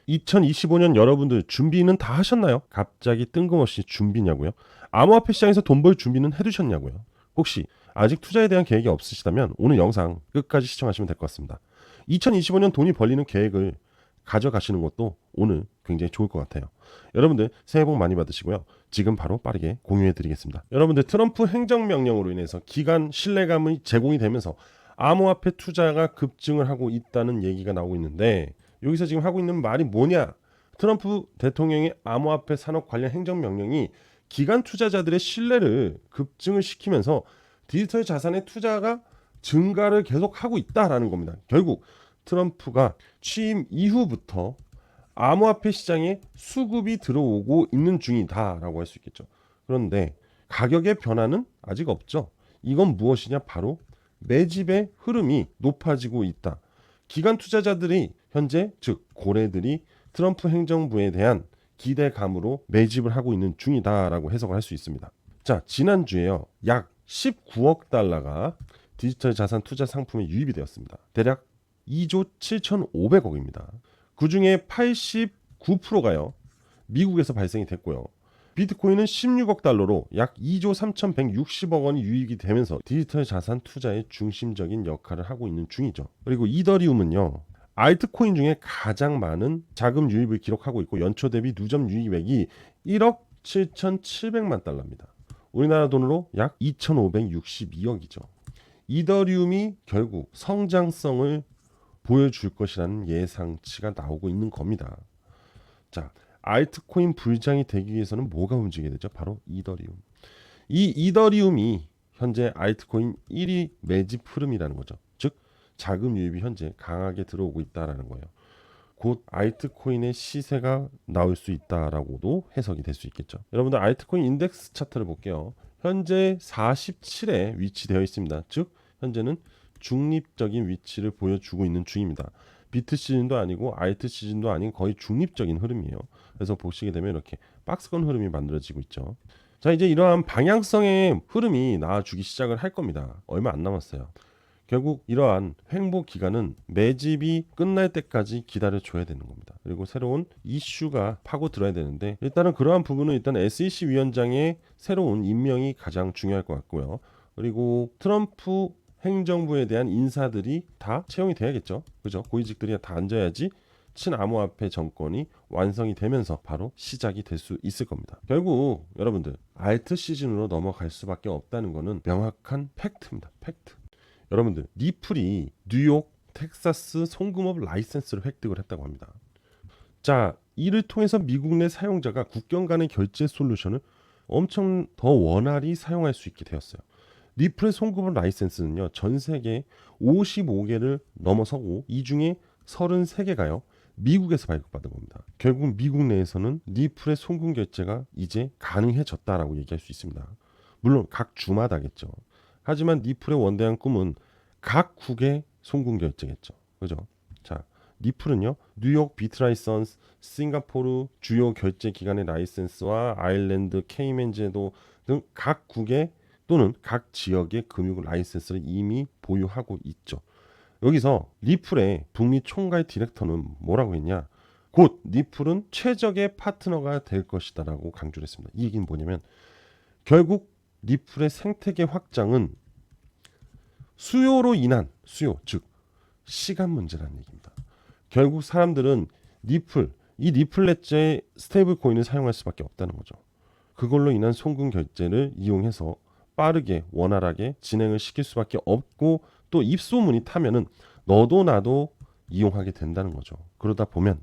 2025년 여러분들 준비는 다 하셨나요? 갑자기 뜬금없이 준비냐고요? 암호화폐 시장에서 돈 벌 준비는 해두셨냐고요? 혹시 아직 투자에 대한 계획이 없으시다면 오늘 영상 끝까지 시청하시면 될 것 같습니다. 2025년 돈이 벌리는 계획을 가져가시는 것도 오늘 굉장히 좋을 것 같아요. 여러분들 새해 복 많이 받으시고요. 지금 바로 빠르게 공유해 드리겠습니다. 여러분들 트럼프 행정명령으로 인해서 기간 신뢰감이 제공이 되면서 암호화폐 투자가 급증을 하고 있다는 얘기가 나오고 있는데 여기서 지금 하고 있는 말이 뭐냐? 트럼프 대통령의 암호화폐 산업 관련 행정명령이 기관 투자자들의 신뢰를 급증을 시키면서 디지털 자산의 투자가 증가를 계속하고 있다라는 겁니다. 결국 트럼프가 취임 이후부터 암호화폐 시장에 수급이 들어오고 있는 중이다라고 할 수 있겠죠. 그런데 가격의 변화는 아직 없죠. 이건 무엇이냐? 바로 매집의 흐름이 높아지고 있다. 기관 투자자들이 현재 즉 고래들이 트럼프 행정부에 대한 기대감으로 매집을 하고 있는 중이다라고 해석을 할 수 있습니다. 자, 지난주에요. 약 19억 달러가 디지털 자산 투자 상품에 유입이 되었습니다. 대략 2조 7,500억입니다. 그 중에 89%가요. 미국에서 발생이 됐고요. 비트코인은 16억 달러로 약 2조 3,160억 원이 유입이 되면서 디지털 자산 투자의 중심적인 역할을 하고 있는 중이죠. 그리고 이더리움은요. 알트코인 중에 가장 많은 자금 유입을 기록하고 있고 연초 대비 누적 유입액이 1억 7,700만 달러입니다. 우리나라 돈으로 약 2,562억이죠. 이더리움이 결국 성장성을 보여줄 것이라는 예상치가 나오고 있는 겁니다. 자, 알트코인 불장이 되기 위해서는 뭐가 움직여야 되죠? 바로 이더리움. 이 이더리움이 현재 알트코인 1위 매집 흐름이라는 거죠. 즉 자금 유입이 현재 강하게 들어오고 있다라는 거예요. 곧 알트코인의 시세가 나올 수 있다라고도 해석이 될 수 있겠죠. 여러분들 알트코인 인덱스 차트를 볼게요. 현재 47에 위치되어 있습니다. 즉 현재는 중립적인 위치를 보여주고 있는 중입니다. 비트 시즌도 아니고 알트 시즌도 아닌 거의 중립적인 흐름이에요. 그래서 보시게 되면 이렇게 박스권 흐름이 만들어지고 있죠. 자, 이제 이러한 방향성의 흐름이 나와주기 시작을 할 겁니다. 얼마 안 남았어요. 결국 이러한 횡보 기간은 매집이 끝날 때까지 기다려줘야 되는 겁니다. 그리고 새로운 이슈가 파고 들어야 되는데 일단은 그러한 부분은 일단 SEC 위원장의 새로운 임명이 가장 중요할 것 같고요. 그리고 트럼프 행정부에 대한 인사들이 다 채용이 돼야겠죠. 그죠? 고위직들이 다 앉아야지 친암호화폐 정권이 완성이 되면서 바로 시작이 될 수 있을 겁니다. 결국 여러분들 알트 시즌으로 넘어갈 수밖에 없다는 것은 명확한 팩트입니다. 팩트. 여러분들 리플이 뉴욕, 텍사스 송금업 라이센스를 획득을 했다고 합니다. 자, 이를 통해서 미국 내 사용자가 국경 간의 결제 솔루션을 엄청 더 원활히 사용할 수 있게 되었어요. 리플의 송금업 라이센스는요, 전 세계 55개를 넘어서고 이 중에 33개가요 미국에서 발급받은 겁니다. 결국 미국 내에서는 리플의 송금 결제가 이제 가능해졌다라고 얘기할 수 있습니다. 물론 각 주마다겠죠. 하지만 리플의 원대한 꿈은 각 국의 송금 결제겠죠. 그죠? 자, 리플은요, 뉴욕 비트라이선스, 싱가포르 주요 결제 기관의 라이센스와 아일랜드, 케이맨 제도 등 각 국의 또는 각 지역의 금융 라이센스를 이미 보유하고 있죠. 여기서 리플의 북미 총괄 디렉터는 뭐라고 했냐? 곧 리플은 최적의 파트너가 될 것이다라고 강조를 했습니다. 이 얘기는 뭐냐면 결국 리플의 생태계 확장은 수요로 인한 수요, 즉 시간 문제라는 얘기입니다. 결국 사람들은 이 리플렛제의 스테이블 코인을 사용할 수밖에 없다는 거죠. 그걸로 인한 송금 결제를 이용해서 빠르게 원활하게 진행을 시킬 수밖에 없고 또 입소문이 타면은 너도 나도 이용하게 된다는 거죠. 그러다 보면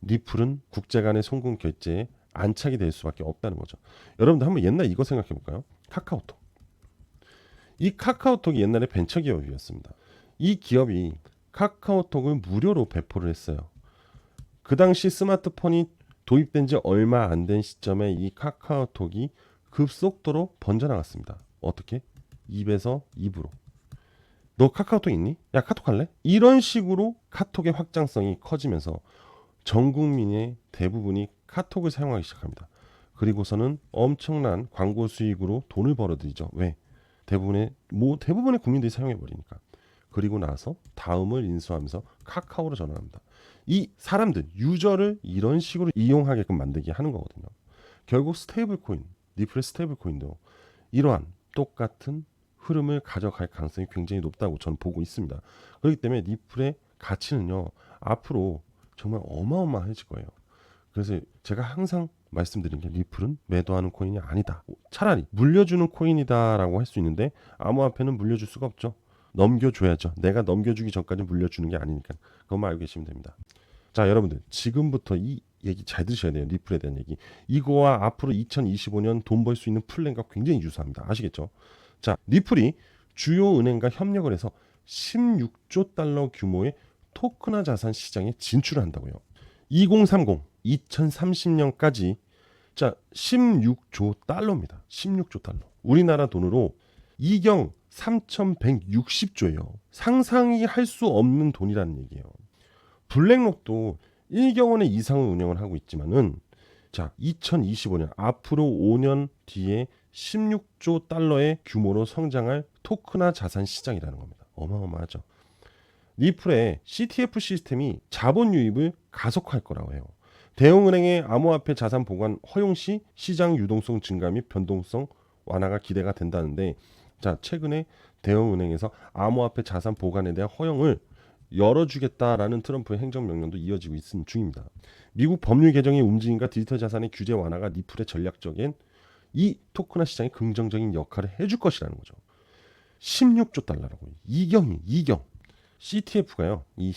리플은 국제 간의 송금 결제에 안착이 될 수밖에 없다는 거죠. 여러분들 한번 옛날 이거 생각해 볼까요? 카카오톡. 이 카카오톡이 옛날에 벤처 기업이었습니다. 이 기업이 카카오톡을 무료로 배포를 했어요. 그 당시 스마트폰이 도입된 지 얼마 안 된 시점에 이 카카오톡이 급속도로 번져나갔습니다. 어떻게? 입에서 입으로. 너 카카오톡 있니? 야, 카톡 할래? 이런 식으로 카톡의 확장성이 커지면서 전 국민의 대부분이 카톡을 사용하기 시작합니다. 그리고서는 엄청난 광고 수익으로 돈을 벌어들이죠. 왜? 대부분의 국민들이 사용해 버리니까. 그리고 나서 다음을 인수하면서 카카오로 전환합니다. 이 사람들, 유저를 이런 식으로 이용하게끔 만들게 하는 거거든요. 결국 스테이블 코인, 리플의 스테이블 코인도 이러한 똑같은 흐름을 가져갈 가능성이 굉장히 높다고 저는 보고 있습니다. 그렇기 때문에 리플의 가치는요, 앞으로 정말 어마어마해질 거예요. 그래서 제가 항상 말씀드린 게 리플은 매도하는 코인이 아니다. 차라리 물려주는 코인이다라고 할 수 있는데 암호화폐는 물려줄 수가 없죠. 넘겨줘야죠. 내가 넘겨주기 전까지 물려주는 게 아니니까. 그것만 알고 계시면 됩니다. 자, 여러분들 지금부터 이 얘기 잘 들으셔야 돼요. 리플에 대한 얘기. 이거와 앞으로 2025년 돈 벌 수 있는 플랜과 굉장히 유사합니다. 아시겠죠? 자, 리플이 주요 은행과 협력을 해서 16조 달러 규모의 토큰화 자산 시장에 진출을 한다고요. 2030, 2030년까지 자 16조 달러입니다. 16조 달러. 우리나라 돈으로 이경 3,160조예요. 상상이 할 수 없는 돈이라는 얘기예요. 블랙록도 1경원의 이상을 운영을 하고 있지만은 자 2025년 앞으로 5년 뒤에 16조 달러의 규모로 성장할 토큰화 자산 시장이라는 겁니다. 어마어마하죠. 리플의 CTF 시스템이 자본 유입을 가속화할 거라고 해요. 대형은행의 암호화폐 자산 보관 허용 시 시장 유동성 증가 및 변동성 완화가 기대가 된다는데 자 최근에 대형은행에서 암호화폐 자산 보관에 대한 허용을 열어주겠다라는 트럼프의 행정명령도 이어지고 있는 중입니다. 미국 법률 개정의 움직임과 디지털 자산의 규제 완화가 리플의 전략적인 이 토큰화 시장에 긍정적인 역할을 해줄 것이라는 거죠. 16조 달러라고. 이경 CTF가요. 이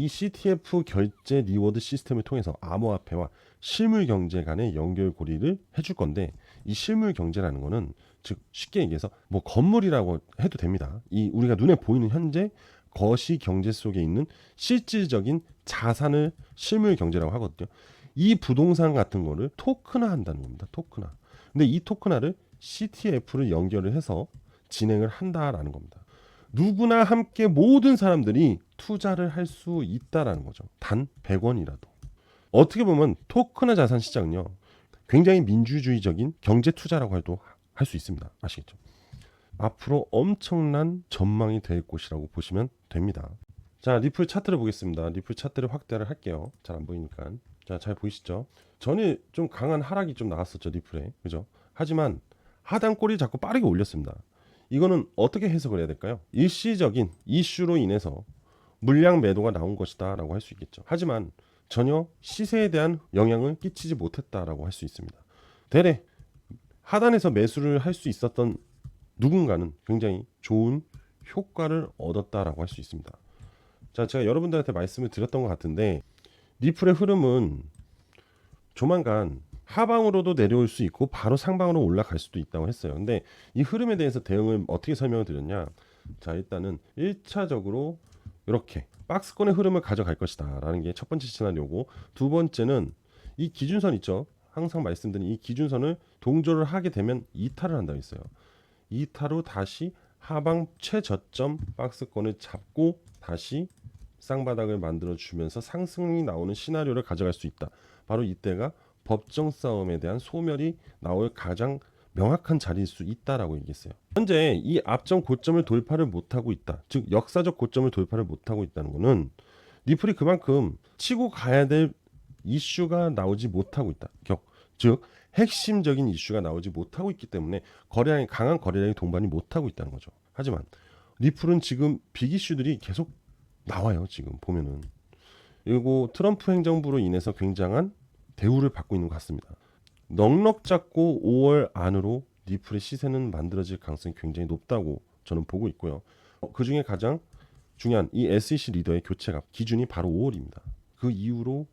CTF 결제 리워드 시스템을 통해서 암호화폐와 실물 경제 간의 연결고리를 해줄 건데 이 실물 경제라는 거는 즉 쉽게 얘기해서 뭐 건물이라고 해도 됩니다. 이 우리가 눈에 보이는 현재 거시 경제 속에 있는 실질적인 자산을 실물 경제라고 하거든요. 이 부동산 같은 거를 토큰화 한다는 겁니다. 토큰화. 근데 이 토큰화를 CTF를 연결을 해서 진행을 한다라는 겁니다. 누구나 함께 모든 사람들이 투자를 할 수 있다라는 거죠. 단 100원이라도. 어떻게 보면 토큰화 자산 시장은요. 굉장히 민주주의적인 경제 투자라고 해도 할 수 있습니다. 아시겠죠? 앞으로 엄청난 전망이 될 곳이라고 보시면 됩니다. 자, 리플 차트를 보겠습니다. 리플 차트를 확대를 할게요. 잘 안 보이니까. 자, 잘 보이시죠? 전에 좀 강한 하락이 좀 나왔었죠, 리플에. 그죠? 하지만 하단골이 자꾸 빠르게 올렸습니다. 이거는 어떻게 해석을 해야 될까요? 일시적인 이슈로 인해서 물량 매도가 나온 것이다 라고 할 수 있겠죠. 하지만 전혀 시세에 대한 영향을 끼치지 못했다라고 할 수 있습니다. 대래 하단에서 매수를 할 수 있었던 누군가는 굉장히 좋은 효과를 얻었다라고 할 수 있습니다. 자, 제가 여러분들한테 말씀을 드렸던 것 같은데 리플의 흐름은 조만간 하방으로도 내려올 수 있고 바로 상방으로 올라갈 수도 있다고 했어요. 근데 이 흐름에 대해서 대응을 어떻게 설명을 드렸냐? 자, 일단은 1차적으로 이렇게 박스권의 흐름을 가져갈 것이다 라는 게 첫 번째 시나리오고, 두 번째는 이 기준선 있죠? 항상 말씀드린 이 기준선을 동조를 하게 되면 이탈을 한다고 했어요. 이탈 후 다시 하방 최저점 박스권을 잡고 다시 쌍바닥을 만들어 주면서 상승이 나오는 시나리오를 가져갈 수 있다. 바로 이때가 법정 싸움에 대한 소멸이 나올 가장 명확한 자리일 수 있다라고 얘기했어요. 현재 이 앞전 고점을 돌파를 못하고 있다. 즉 역사적 고점을 돌파를 못하고 있다는 것은 리플이 그만큼 치고 가야 될 이슈가 나오지 못하고 있다. 즉 핵심적인 이슈가 나오지 못하고 있기 때문에 거래량이 강한 거래량이 동반이 못하고 있다는 거죠. 하지만 리플은 지금 빅 이슈들이 계속 나와요. 지금 보면은 그리고 트럼프 행정부로 인해서 굉장한 대우를 받고 있는 것 같습니다. 넉넉 잡고 5월 안으로 리플의 시세는 만들어질 가능성이 굉장히 높다고 저는 보고 있고요. 그 중에 가장 중요한 이 SEC 리더의 교체가 기준이 바로 5월입니다. 그 이후로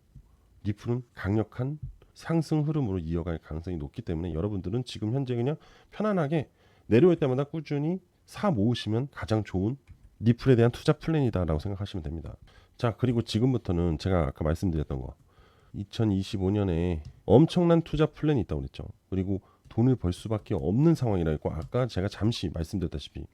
리플은 강력한 상승 흐름으로 이어갈 가능성이 높기 때문에 여러분들은 지금 현재 그냥 편안하게 내려올 때마다 꾸준히 사 모으시면 가장 좋은 리플에 대한 투자 플랜이다라고 생각하시면 됩니다. 자, 그리고 지금부터는 제가 아까 말씀드렸던 거 2025년에 엄청난 투자 플랜이 있다고 그랬죠. 그리고 돈을 벌 수밖에 없는 상황이라 했고, 아까 제가 잠시 말씀드렸다시피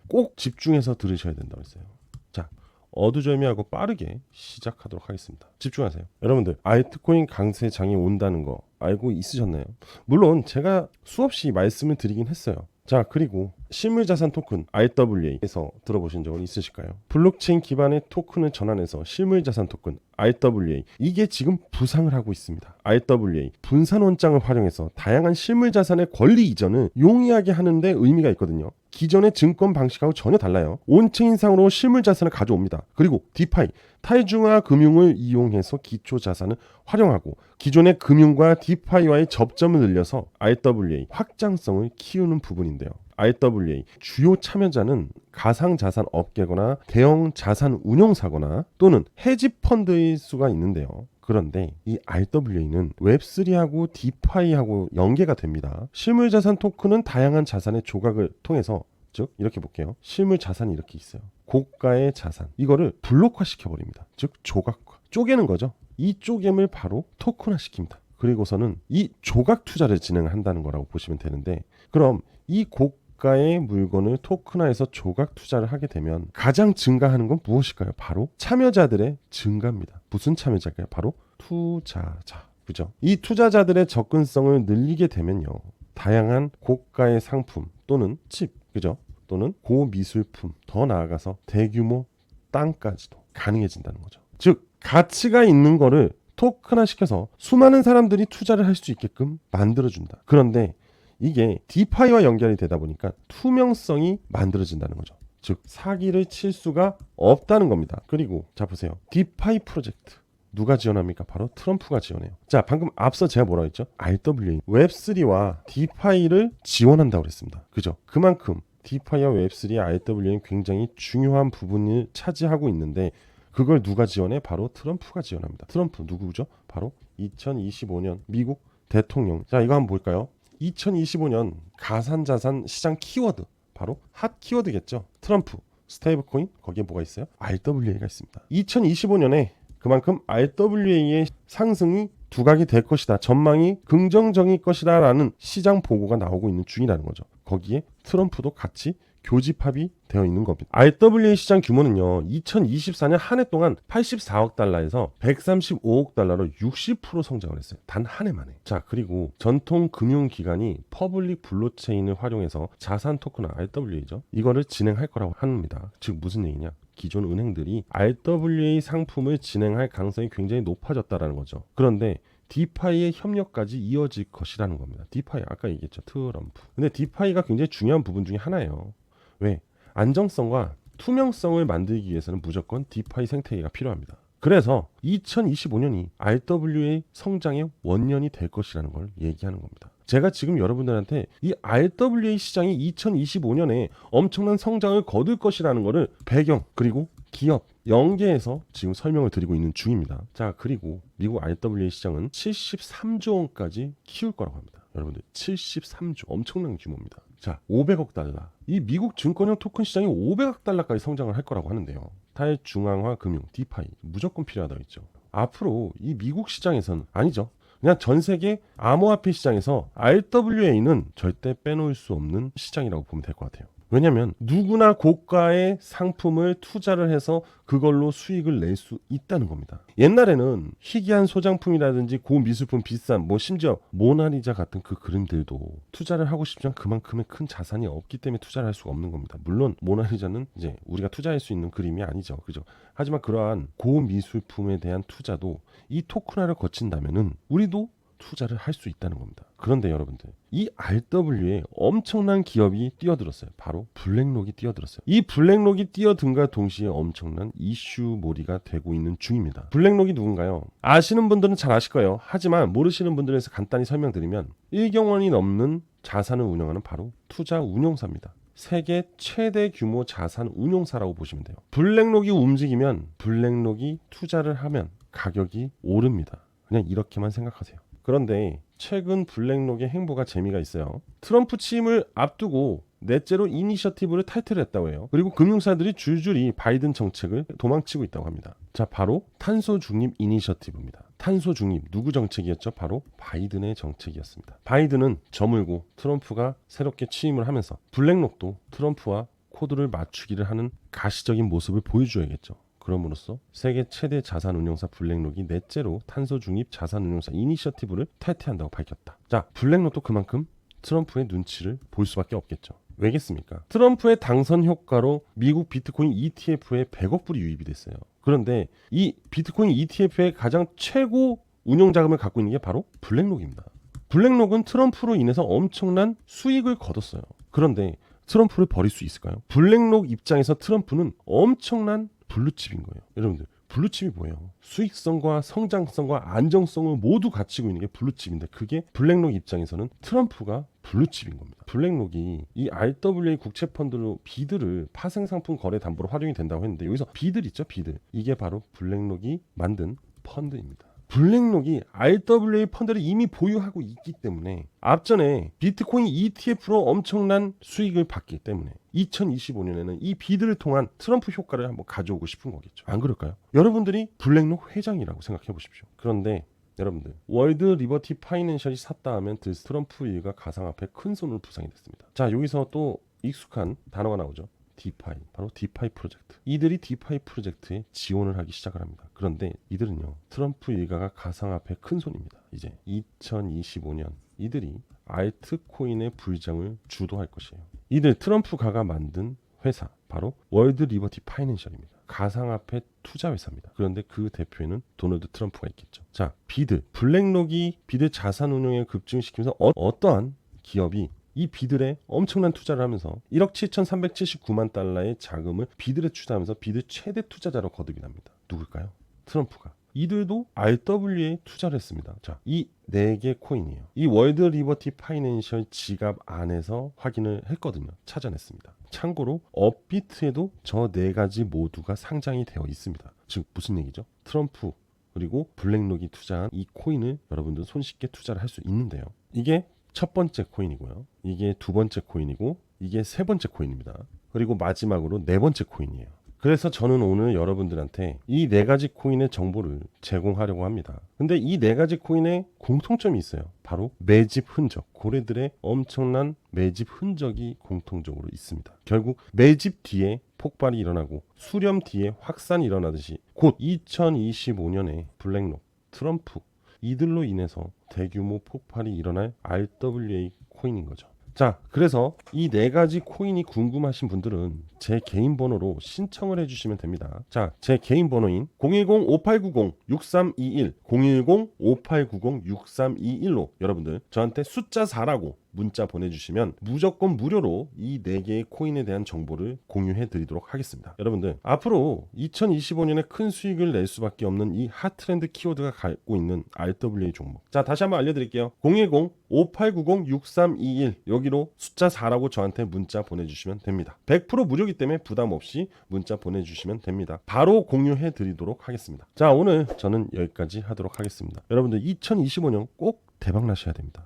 꼭 집중해서 들으셔야 된다고 했어요. 자, 어두절미하고 빠르게 시작하도록 하겠습니다. 집중하세요. 여러분들 알트코인 강세장이 온다는 거 알고 있으셨나요? 물론 제가 수없이 말씀을 드리긴 했어요. 자, 그리고 실물자산 토큰 RWA에서 들어보신 적은 있으실까요? 블록체인 기반의 토큰을 전환해서 실물자산 토큰 RWA, 이게 지금 부상을 하고 있습니다. RWA 분산 원장을 활용해서 다양한 실물자산의 권리 이전을 용이하게 하는데 의미가 있거든요. 기존의 증권 방식하고 전혀 달라요. 온체인상으로 실물자산을 가져옵니다. 그리고 디파이 탈중앙화 금융을 이용해서 기초자산을 활용하고 기존의 금융과 디파이와의 접점을 늘려서 RWA 확장성을 키우는 부분인데요. RWA 주요 참여자는 가상자산 업계거나 대형 자산 운용사거나 또는 헤지펀드일 수가 있는데요. 그런데 이 RWA는 웹3하고 디파이하고 연계가 됩니다. 실물자산 토큰은 다양한 자산의 조각을 통해서, 즉 이렇게 볼게요. 실물자산이 이렇게 있어요. 고가의 자산, 이거를 블록화 시켜버립니다. 즉 조각화, 쪼개는 거죠. 이 쪼개을 바로 토큰화 시킵니다. 그리고서는 이 조각 투자를 진행한다는 거라고 보시면 되는데, 그럼 이 고가의 물건을 토큰화해서 조각 투자를 하게 되면 가장 증가하는 건 무엇일까요? 바로 참여자들의 증가입니다. 무슨 참여자일까요? 바로 투자자. 그죠? 이 투자자들의 접근성을 늘리게 되면요, 다양한 고가의 상품 또는 칩, 그죠? 또는 고미술품, 더 나아가서 대규모 땅까지도 가능해진다는 거죠. 즉 가치가 있는 거를 토큰화 시켜서 수많은 사람들이 투자를 할 수 있게끔 만들어준다. 그런데 이게 디파이와 연결이 되다 보니까 투명성이 만들어진다는 거죠. 즉 사기를 칠 수가 없다는 겁니다. 그리고 자 보세요. 디파이 프로젝트 누가 지원합니까? 바로 트럼프가 지원해요. 자, 방금 앞서 제가 뭐라고 했죠? RWA 웹3와 디파이를 지원한다고 그랬습니다. 그죠? 그만큼 디파이와 웹3, RWA는 굉장히 중요한 부분을 차지하고 있는데, 그걸 누가 지원해? 바로 트럼프가 지원합니다. 트럼프 누구죠? 바로 2025년 미국 대통령. 자, 이거 한번 볼까요? 2025년 가상자산 시장 키워드, 바로 핫 키워드겠죠. 트럼프, 스테이블 코인, 거기에 뭐가 있어요? RWA가 있습니다. 2025년에 그만큼 RWA의 상승이 두각이 될 것이다, 전망이 긍정적일 것이다 라는 시장 보고가 나오고 있는 중이라는 거죠. 거기에 트럼프도 같이 교집합이 되어 있는 겁니다. RWA 시장 규모는요, 2024년 한 해 동안 84억 달러에서 135억 달러로 60% 성장을 했어요. 단 한 해 만에. 자, 그리고 전통 금융기관이 퍼블릭 블록체인을 활용해서 자산 토큰 RWA죠. 이거를 진행할 거라고 합니다. 즉 무슨 얘기냐? 기존 은행들이 RWA 상품을 진행할 가능성이 굉장히 높아졌다라는 거죠. 그런데 디파이의 협력까지 이어질 것이라는 겁니다. 디파이 아까 얘기했죠. 트럼프. 근데 디파이가 굉장히 중요한 부분 중에 하나예요. 왜? 안정성과 투명성을 만들기 위해서는 무조건 디파이 생태계가 필요합니다. 그래서 2025년이 RWA 성장의 원년이 될 것이라는 걸 얘기하는 겁니다. 제가 지금 여러분들한테 이 RWA 시장이 2025년에 엄청난 성장을 거둘 것이라는 것을 배경 그리고 기업 연계해서 지금 설명을 드리고 있는 중입니다. 자, 그리고 미국 RWA 시장은 73조 원까지 키울 거라고 합니다. 여러분들 73조, 엄청난 규모입니다. 자, 500억 달러. 이 미국 증권형 토큰 시장이 500억 달러까지 성장을 할 거라고 하는데요. 탈중앙화 금융, 디파이 무조건 필요하다고 했죠. 앞으로 이 미국 시장에서는 아니죠. 그냥 전 세계 암호화폐 시장에서 RWA는 절대 빼놓을 수 없는 시장이라고 보면 될 것 같아요. 왜냐하면 누구나 고가의 상품을 투자를 해서 그걸로 수익을 낼 수 있다는 겁니다. 옛날에는 희귀한 소장품이라든지 고미술품 비싼 심지어 모나리자 같은 그 그림들도 투자를 하고 싶지만 그만큼의 큰 자산이 없기 때문에 투자를 할 수가 없는 겁니다. 물론 모나리자는 이제 우리가 투자할 수 있는 그림이 아니죠. 그죠? 하지만 그러한 고미술품에 대한 투자도 이 토큰화를 거친다면은 우리도 투자를 할 수 있다는 겁니다. 그런데 여러분들, 이 RWA에 엄청난 기업이 뛰어들었어요. 바로 블랙록이 뛰어들었어요. 이 블랙록이 뛰어든과 동시에 엄청난 이슈몰이가 되고 있는 중입니다. 블랙록이 누군가요? 아시는 분들은 잘 아실 거예요. 하지만 모르시는 분들에서 간단히 설명드리면 1경 원이 넘는 자산을 운영하는 바로 투자 운용사입니다. 세계 최대 규모 자산 운용사라고 보시면 돼요. 블랙록이 움직이면, 블랙록이 투자를 하면 가격이 오릅니다. 그냥 이렇게만 생각하세요. 그런데 최근 블랙록의 행보가 재미가 있어요. 트럼프 취임을 앞두고 넷째로 이니셔티브를 탈퇴했다고 해요. 그리고 금융사들이 줄줄이 바이든 정책을 도망치고 있다고 합니다. 자, 바로 탄소 중립 이니셔티브입니다. 탄소 중립 누구 정책이었죠? 바로 바이든의 정책이었습니다. 바이든은 저물고 트럼프가 새롭게 취임을 하면서 블랙록도 트럼프와 코드를 맞추기를 하는 가시적인 모습을 보여줘야겠죠. 그럼으로써 세계 최대 자산 운용사 블랙록이 넷째로 탄소 중립 자산 운용사 이니셔티브를 탈퇴한다고 밝혔다. 자, 블랙록도 그만큼 트럼프의 눈치를 볼 수밖에 없겠죠. 왜겠습니까? 트럼프의 당선 효과로 미국 비트코인 ETF에 100억 불이 유입이 됐어요. 그런데 이 비트코인 ETF의 가장 최고 운용 자금을 갖고 있는 게 바로 블랙록입니다. 블랙록은 트럼프로 인해서 엄청난 수익을 거뒀어요. 그런데 트럼프를 버릴 수 있을까요? 블랙록 입장에서 트럼프는 엄청난 블루칩인 거예요. 여러분들, 블루칩이 뭐예요? 수익성과 성장성과 안정성을 모두 갖추고 있는 게 블루칩인데, 그게 블랙록 입장에서는 트럼프가 블루칩인 겁니다. 블랙록이 이 RWA 국채펀드로 비드를 파생상품 거래 담보로 활용이 된다고 했는데, 여기서 비들 있죠, 비들. 이게 바로 블랙록이 만든 펀드입니다. 블랙록이 RWA 펀드를 이미 보유하고 있기 때문에 앞전에 비트코인 ETF로 엄청난 수익을 받기 때문에 2025년에는 이 비드를 통한 트럼프 효과를 한번 가져오고 싶은 거겠죠. 안 그럴까요? 여러분들이 블랙록 회장이라고 생각해 보십시오. 그런데 여러분들, 월드 리버티 파이낸셜이 샀다 하면 트럼프 일가 가상화폐 큰 손을 부상이 됐습니다. 자, 여기서 또 익숙한 단어가 나오죠. 디파이, 바로 디파이 프로젝트. 이들이 디파이 프로젝트에 지원을 하기 시작을 합니다. 그런데 이들은요, 트럼프 일가가 가상화폐 큰 손입니다. 이제 2025년 이들이 알트코인의 불장을 주도할 것이에요. 이들 트럼프가가 만든 회사, 바로 월드 리버티 파이낸셜입니다. 가상화폐 투자 회사입니다. 그런데 그 대표에는 도널드 트럼프가 있겠죠. 자, 비드, 블랙록이 비드 자산 운용에 급증시키면서 어떠한 기업이 이 비들에 엄청난 투자를 하면서 1억 7,379만 달러의 자금을 비들에 투자하면서 비드 최대 투자자로 거듭이 납니다. 누굴까요? 트럼프가. 이들도 RWA에 투자를 했습니다. 자, 이 4개 코인이에요. 이 월드 리버티 파이낸셜 지갑 안에서 확인을 했거든요. 찾아냈습니다. 참고로 업비트에도 저 4가지 모두가 상장이 되어 있습니다. 즉 무슨 얘기죠? 트럼프 그리고 블랙록이 투자한 이 코인을 여러분들 손쉽게 투자를 할 수 있는데요. 이게 첫 번째 코인이고요. 이게 두 번째 코인이고, 이게 세 번째 코인입니다. 그리고 마지막으로 네 번째 코인이에요. 그래서 저는 오늘 여러분들한테 이 4가지 코인의 정보를 제공하려고 합니다. 근데 이 4가지 코인에 공통점이 있어요. 바로 매집 흔적. 고래들의 엄청난 매집 흔적이 공통적으로 있습니다. 결국 매집 뒤에 폭발이 일어나고 수렴 뒤에 확산이 일어나듯이 곧 2025년에 블랙록, 트럼프 이들로 인해서 대규모 폭발이 일어날 RWA 코인인 거죠. 자, 그래서 이 4가지 코인이 궁금하신 분들은 제 개인 번호로 신청을 해주시면 됩니다. 자, 제 개인 번호인 010-5890-6321 010-5890-6321로 여러분들 저한테 숫자 4라고 문자 보내주시면 무조건 무료로 이 4개의 코인에 대한 정보를 공유해 드리도록 하겠습니다. 여러분들, 앞으로 2025년에 큰 수익을 낼 수밖에 없는 이 핫트렌드 키워드가 갖고 있는 RWA 종목. 자, 다시 한번 알려드릴게요. 010-5890-6321 여기로 숫자 4라고 저한테 문자 보내주시면 됩니다. 100% 무료이기 때문에 부담 없이 문자 보내주시면 됩니다. 바로 공유해 드리도록 하겠습니다. 자, 오늘 저는 여기까지 하도록 하겠습니다. 여러분들 2025년 꼭 대박 나셔야 됩니다.